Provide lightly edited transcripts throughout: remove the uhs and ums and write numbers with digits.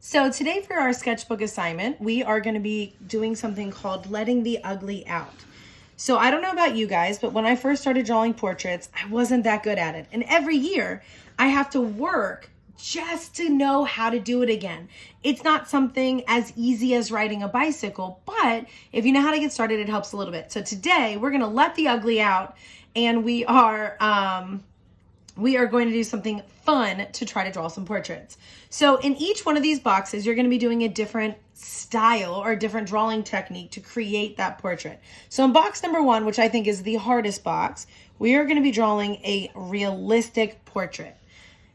So today for our sketchbook assignment, we are going to be doing something called letting the ugly out. So I don't know about you guys, but when I first started drawing portraits, I wasn't that good at it. And every year I have to work just to know how to do it again. It's not something as easy as riding a bicycle, but if you know how to get started, it helps a little bit. So today we're going to let the ugly out, and we are going to do something fun to try to draw some portraits. So in each one of these boxes, you're going to be doing a different style or a different drawing technique to create that portrait. So in box number 1, which I think is the hardest box, we are going to be drawing a realistic portrait.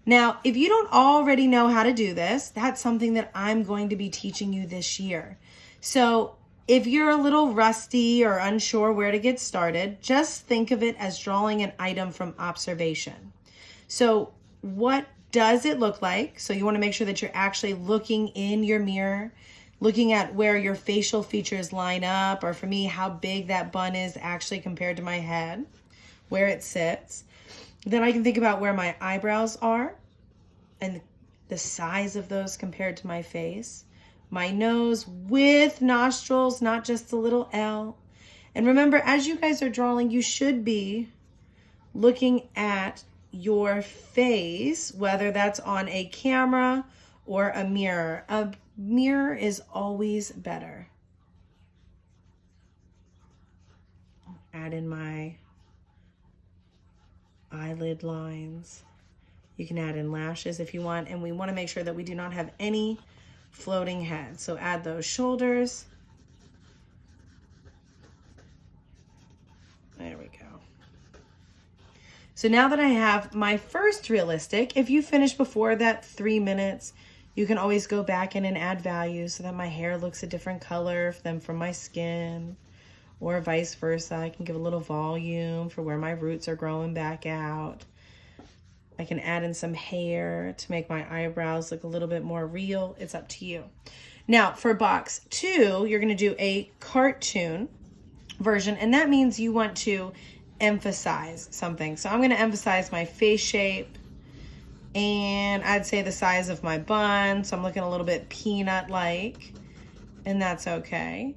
Now, if you don't already know how to do this, that's something that I'm going to be teaching you this year. So if you're a little rusty or unsure where to get started, just think of it as drawing an item from observation. So what does it look like? So you want to make sure that you're actually looking in your mirror, looking at where your facial features line up, or for me, how big that bun is actually compared to my head, where it sits. Then I can think about where my eyebrows are and the size of those compared to my face. My nose with nostrils, not just a little L. And remember, as you guys are drawing, you should be looking at your face, whether that's on a camera or a mirror. A mirror is always better. Add in my eyelid lines. You can add in lashes if you want, and we want to make sure that we do not have any floating heads. So add those shoulders. There we go. So now that I have my first realistic, if you finish before that 3 minutes, you can always go back in and add values so that my hair looks a different color than from my skin, or vice versa. I can give a little volume for where my roots are growing back out. I can add in some hair to make my eyebrows look a little bit more real. It's up to you. Now for box 2, you're going to do a cartoon version, and that means you want to emphasize something. So I'm going to emphasize my face shape, and I'd say the size of my bun. So I'm looking a little bit peanut-like, and that's okay.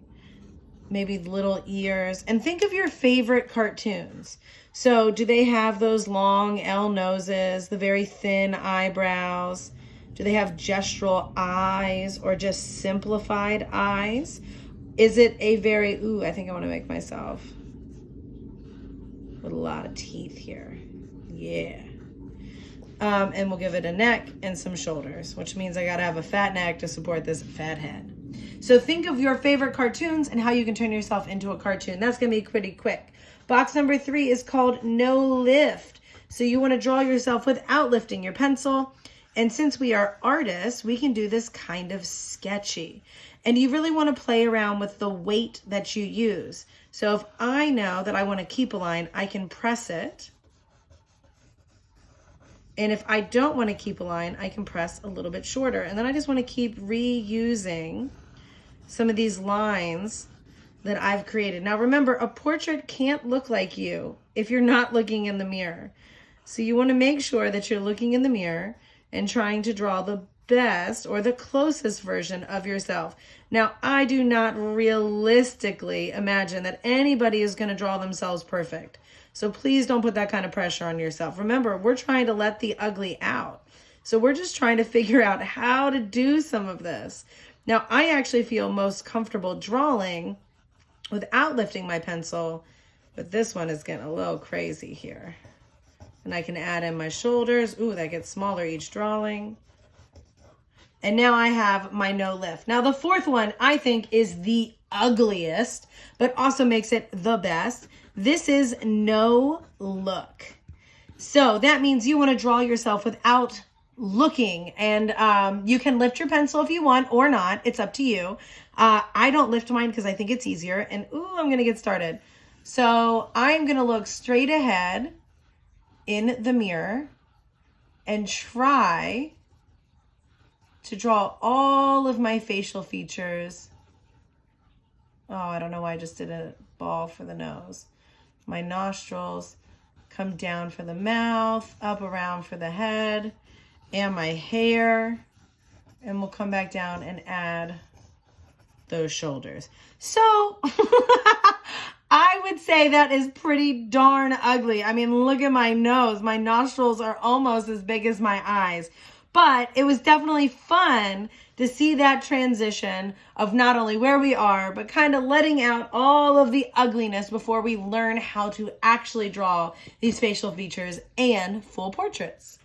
Maybe little ears. And think of your favorite cartoons. So do they have those long L noses, the very thin eyebrows? Do they have gestural eyes or just simplified eyes? Is it a very, I think I want to make myself with a lot of teeth here. Yeah. And we'll give it a neck and some shoulders, which means I got to have a fat neck to support this fat head. So think of your favorite cartoons and how you can turn yourself into a cartoon. That's going to be pretty quick. Box number 3 is called no lift. So you want to draw yourself without lifting your pencil. And since we are artists, we can do this kind of sketchy. And you really want to play around with the weight that you use. So if I know that I want to keep a line, I can press it. And if I don't want to keep a line, I can press a little bit shorter. And then I just want to keep reusing some of these lines that I've created. Now remember, a portrait can't look like you if you're not looking in the mirror. So you want to make sure that you're looking in the mirror and trying to draw the best or the closest version of yourself. Now, I do not realistically imagine that anybody is going to draw themselves perfect. So please don't put that kind of pressure on yourself. Remember, we're trying to let the ugly out. So we're just trying to figure out how to do some of this. Now, I actually feel most comfortable drawing without lifting my pencil, but this one is getting a little crazy here. And I can add in my shoulders. Ooh, that gets smaller each drawing. And now I have my no lift. Now the 4th one I think is the ugliest, but also makes it the best. This is no look. So that means you want to draw yourself without looking, and you can lift your pencil if you want or not. It's up to you. I don't lift mine because I think it's easier, and I'm going to get started. So I'm going to look straight ahead in the mirror and try to draw all of my facial features. Oh, I don't know why I just did a ball for the nose. My nostrils come down for the mouth, up around for the head, and my hair. And we'll come back down and add those shoulders. So I would say that is pretty darn ugly. I mean, look at my nose. My nostrils are almost as big as my eyes. But it was definitely fun to see that transition of not only where we are, but kind of letting out all of the ugliness before we learn how to actually draw these facial features and full portraits.